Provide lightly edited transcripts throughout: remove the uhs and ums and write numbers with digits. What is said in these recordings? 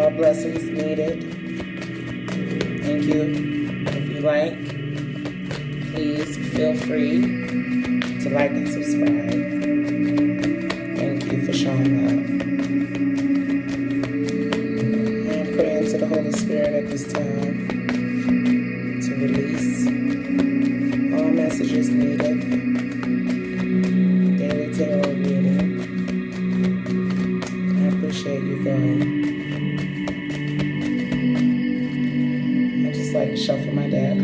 All blessings needed. Thank you. If you like, please feel free to like and subscribe. Thank you for showing up. I'm praying to the Holy Spirit at this time to release all messages needed. Daily tarot reading. I appreciate you, girl. I just like to shuffle my deck.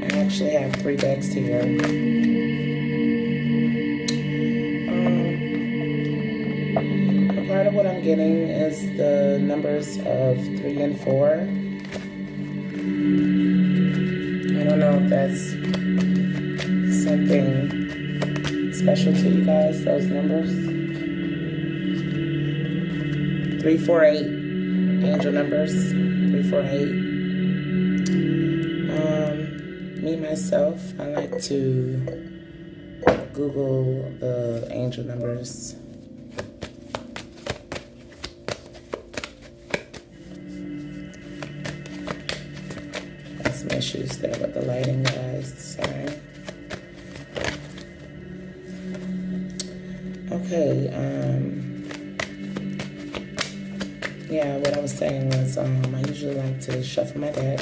I actually have 3 decks here. A part of what I'm getting is the numbers of 3 and 4. I don't know if that's something special to you guys, those numbers. 348, angel numbers, 348. Me, myself, I like to Google the angel numbers. Got some issues there with the lighting, guys, sorry. Okay, yeah, what I was saying was I usually like to shuffle my deck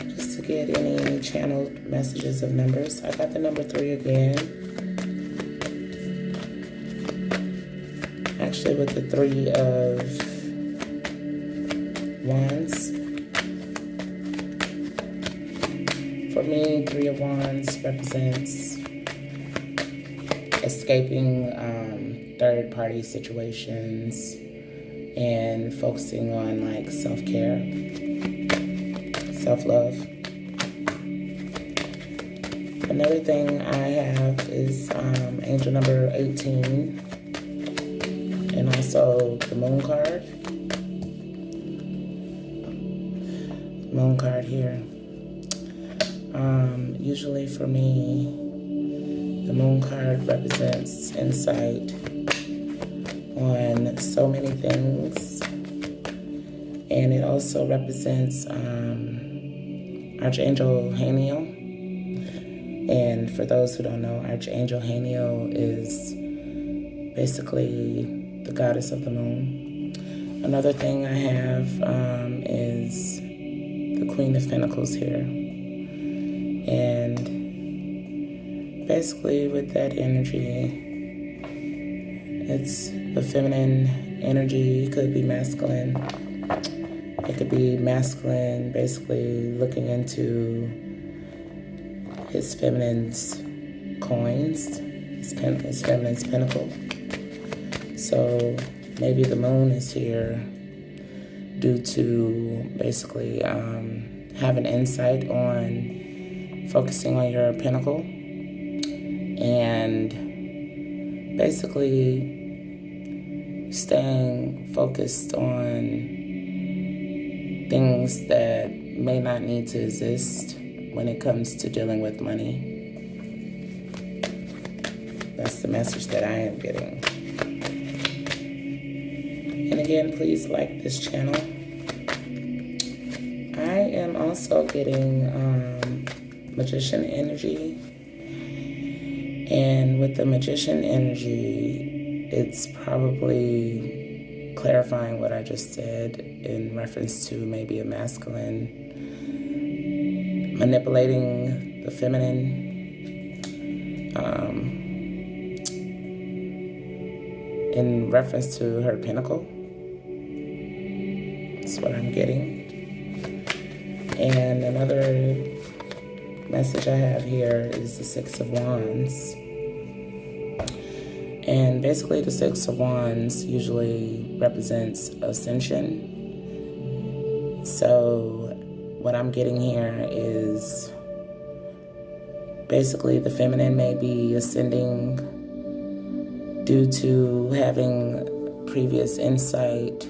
just to get any channeled messages of numbers. I got the number 3 again. Actually with the 3 of Wands. For me, 3 of Wands represents escaping third-party situations and focusing on like self-care, self-love. Another thing I have is angel number 18 and also the moon card. Moon card here. Usually for me, the moon card represents insight on so many things, and it also represents Archangel Haniel. And for those who don't know, Archangel Haniel is basically the goddess of the moon. Another thing I have is the Queen of Pentacles here. And basically with that energy, it's the feminine energy. It could be masculine. It could be masculine, basically looking into his feminine's coins, his feminine's pentacle. So maybe the moon is here due to basically having insight on focusing on your pentacle and basically staying focused on things that may not need to exist when it comes to dealing with money. That's the message that I am getting. And again, please like this channel. I am also getting Magician energy. And with the Magician energy, it's probably clarifying what I just said in reference to maybe a masculine manipulating the feminine, in reference to her pentacle. That's what I'm getting. And another message I have here is the 6 of Wands. And basically the 6 of Wands usually represents ascension. So what I'm getting here is basically the feminine may be ascending due to having previous insight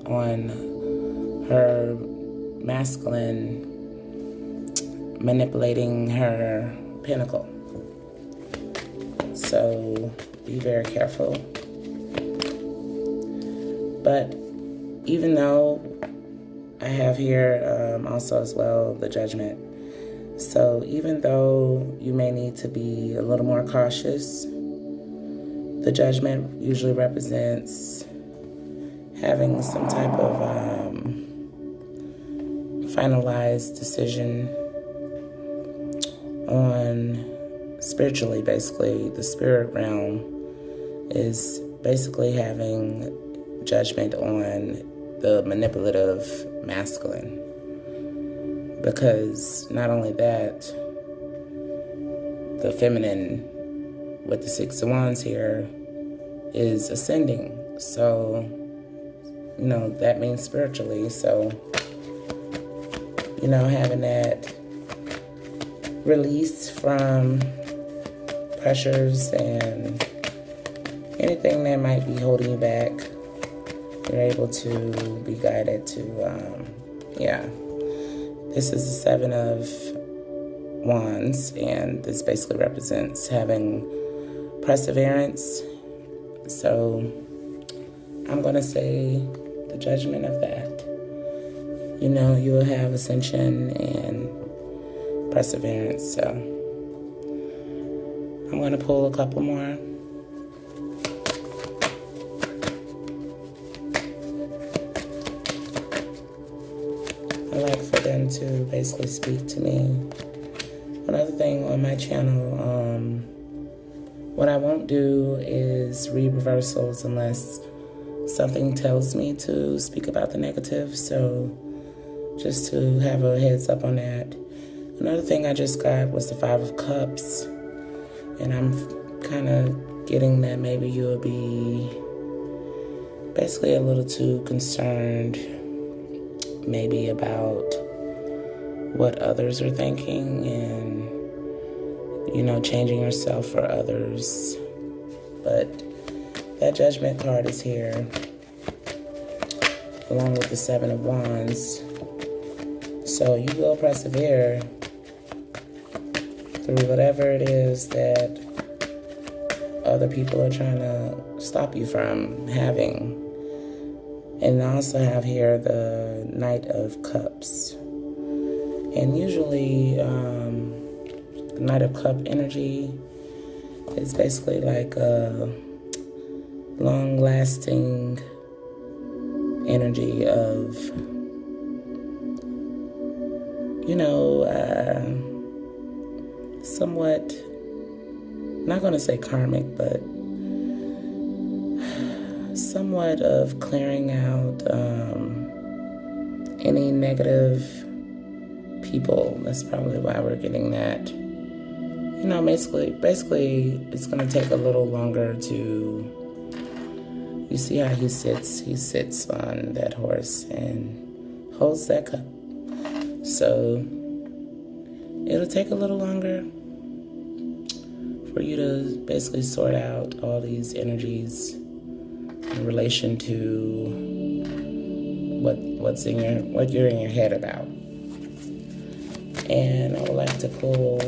on her masculine manipulating her pinnacle. So be very careful. But even though I have here also as well the Judgment. So even though you may need to be a little more cautious, the Judgment usually represents having some type of finalized decision on spiritually, basically. The spirit realm is basically having judgment on the manipulative masculine. Because not only that, the feminine with the Six of Wands here is ascending. So, you know, that means spiritually. So, you know, having that release from pressures and anything that might be holding you back, you're able to be guided to, This is the Seven of Wands, and this basically represents having perseverance. So I'm going to say the Judgment of that. You know, you'll have ascension and perseverance. So I'm going to pull a couple more. I like for them to basically speak to me. Another thing on my channel, what I won't do is read reversals unless something tells me to speak about the negative. So just to have a heads up on that. Another thing I just got was the Five of Cups. And I'm kind of getting that maybe you'll be basically a little too concerned maybe about what others are thinking and, you know, changing yourself for others. But that Judgment card is here, along with the Seven of Wands. So you will persevere through whatever it is that other people are trying to stop you from having. And I also have here the Knight of Cups. And usually, the Knight of Cup energy is basically like a long-lasting energy of, you know, somewhat, not going to say karmic, but somewhat of clearing out any negative people. That's probably why we're getting that. You know, basically, it's going to take a little longer to, you see how he sits on that horse and holds that cup. So it'll take a little longer for you to basically sort out all these energies in relation to what you're in your head about. And I would like to pull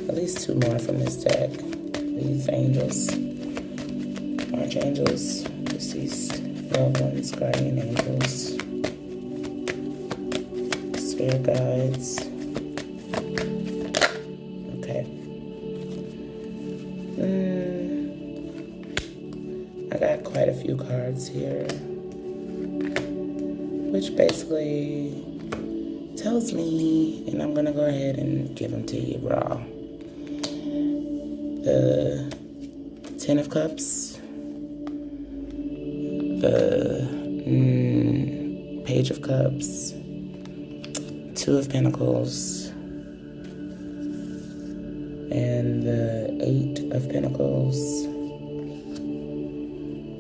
at least two more from this deck. These angels, archangels, deceased loved ones, guardian angels, spirit guides. Okay. I got quite a few cards here, which basically tells me, and I'm gonna go ahead and give them to you raw. The Ten of Cups, the Page of Cups, Two of Pentacles, and the Eight of Pentacles,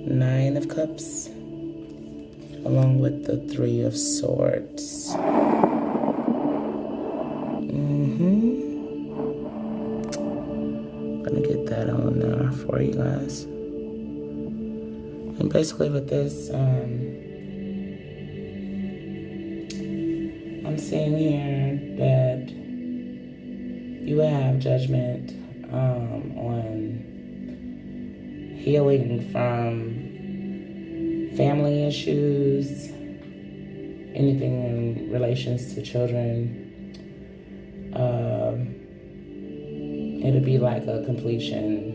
Nine of Cups, along with the Three of Swords. Gonna get that on there for you guys. And basically with this, I'm seeing here that you have judgment on healing from family issues, anything in relations to children. It'll be like a completion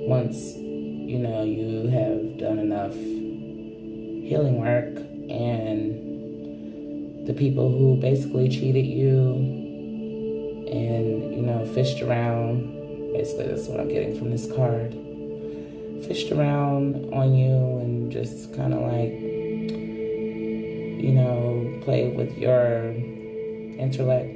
once, you know, you have done enough healing work, and the people who basically cheated you and, you know, fished around, basically that's what I'm getting from this card, fished around on you and just kind of like, you know, play with your intellect.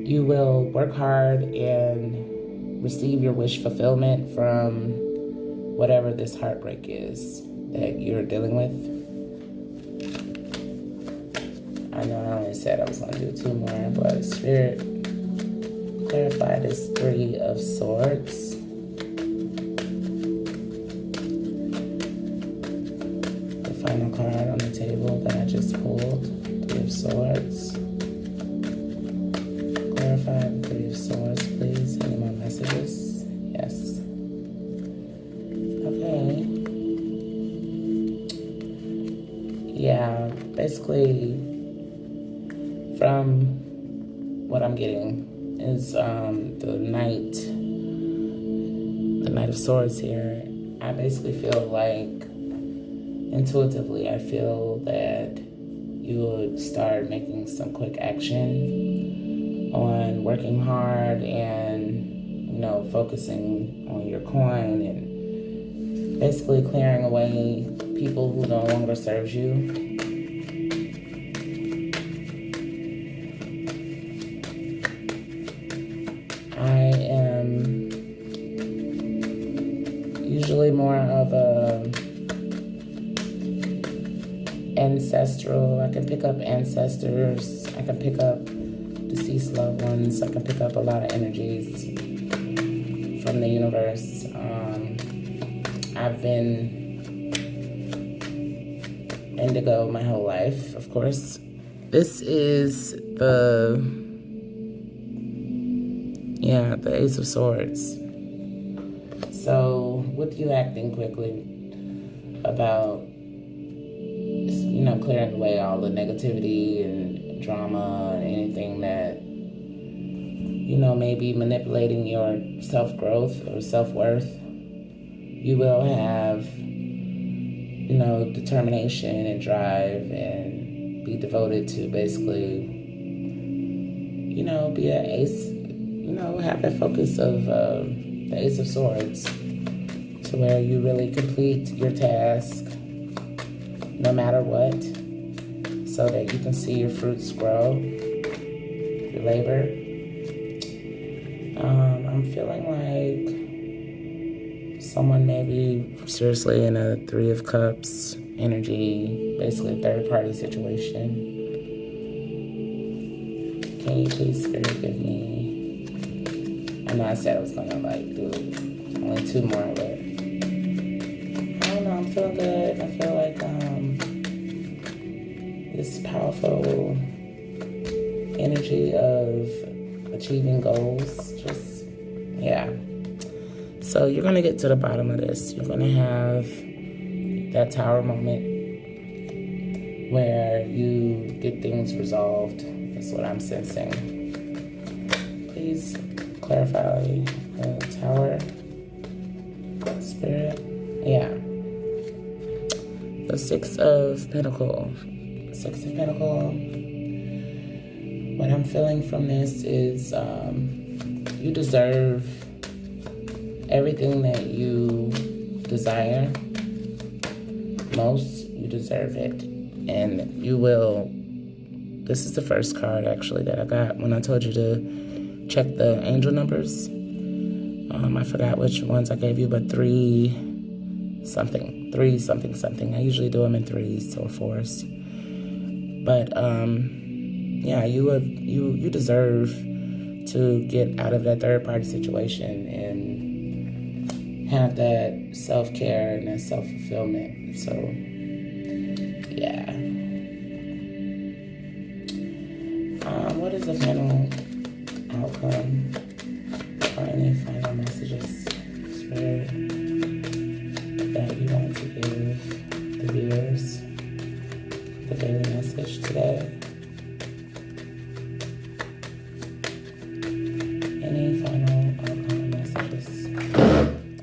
You will work hard and receive your wish fulfillment from whatever this heartbreak is that you're dealing with. I know I only said I was going to do 2 more, but Spirit, clarify this 3 of Swords. The final card on the table that I just pulled, 3 of Swords. Clarify the 3 of Swords, please. Any more messages? Yes. Okay. Yeah, basically, from what I'm getting is the Knight of Swords here. I basically feel like, intuitively, I feel that you would start making some quick action on working hard and, you know, focusing on your coin and basically clearing away people who no longer serves you. I am usually more of a ancestral. I can pick up ancestors. I can pick up deceased loved ones. I can pick up a lot of energies from the universe. I've been indigo my whole life, of course. This is the Ace of Swords. So with you acting quickly about, you know, clearing away all the negativity and drama and anything that, you know, maybe manipulating your self-growth or self-worth, you will have, you know, determination and drive and be devoted to basically, you know, be an ace, you know, have that focus of the Ace of Swords to where you really complete your task no matter what, so that you can see your fruits grow, your labor. I'm feeling like someone maybe seriously in a 3 of Cups energy, basically a third-party situation. Can you please, Spirit, give me... I know I said I was going to, like, do only 2 more, but I don't know, I'm feeling good. I feel like this powerful energy of achieving goals, just, yeah. So you're going to get to the bottom of this. You're going to have that tower moment where you get things resolved. That's what I'm sensing. Please clarify the tower, Spirit. Yeah. The 6 of Pentacles. 6 of Pentacles. What I'm feeling from this is you deserve everything that you desire most. You deserve it. And you will. This is the first card, actually, that I got when I told you to check the angel numbers. I forgot which ones I gave you, but 3 something. I usually do them in 3s or 4s. But yeah, you deserve to get out of that third-party situation and have that self-care and that self-fulfillment. So, yeah. What is the final outcome or any final messages, Spirit, that you want to give the viewers the daily message today. Any final outcome messages?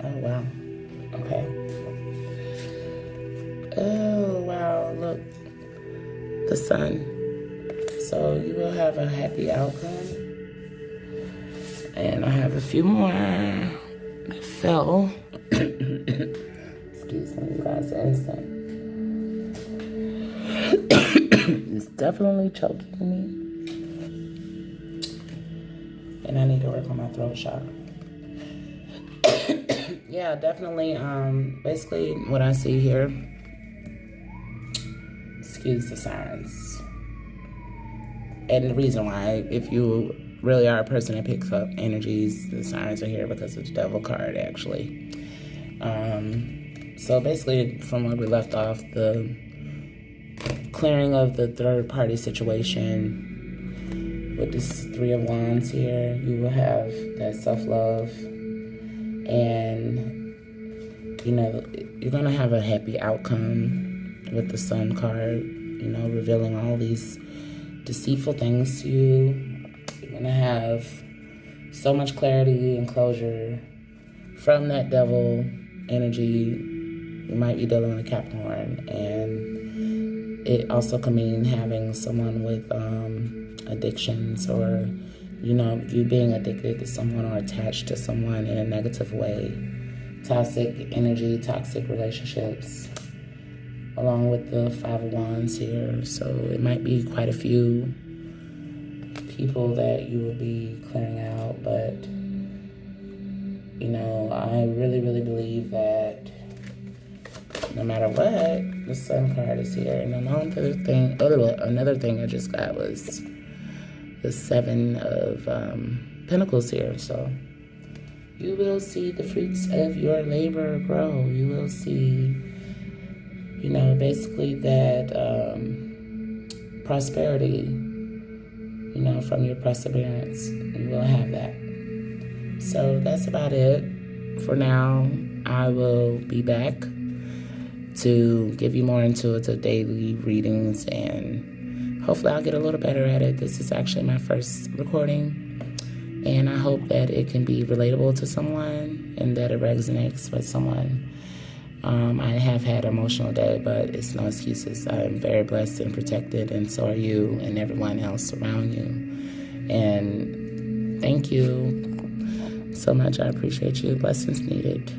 Oh, wow. Okay. Oh, wow. Look. The Sun. So you will have a happy outcome. And I have a few more that fell. Excuse me, you guys. It's definitely choking me. And I need to work on my throat chakra. Yeah, definitely. Basically, what I see here. Excuse the sirens. And the reason why, if you really are a person that picks up energies, the sirens are here because of the Devil card, actually. So basically, from where we left off, the clearing of the third-party situation. With this Three of Wands here, you will have that self-love, and you're gonna have a happy outcome with the Sun card. Revealing all these deceitful things to you. You're gonna have so much clarity and closure from that Devil energy. You might be dealing with a Capricorn, and it also can mean having someone with addictions, or you being addicted to someone or attached to someone in a negative way. Toxic energy, toxic relationships, along with the Five of Wands here. So it might be quite a few people that you will be clearing out, but I really, really believe that no matter what, the Sun card is here. And another thing I just got was the Seven of Pentacles here. So you will see the fruits of your labor grow. You will see, basically that prosperity, from your perseverance. You will have that. So that's about it for now. I will be back to give you more intuitive daily readings, and hopefully I'll get a little better at it. This is actually my first recording, and I hope that it can be relatable to someone and that it resonates with someone. I have had an emotional day, but it's no excuses. I am very blessed and protected, and so are you and everyone else around you. And thank you so much. I appreciate you. Blessings needed.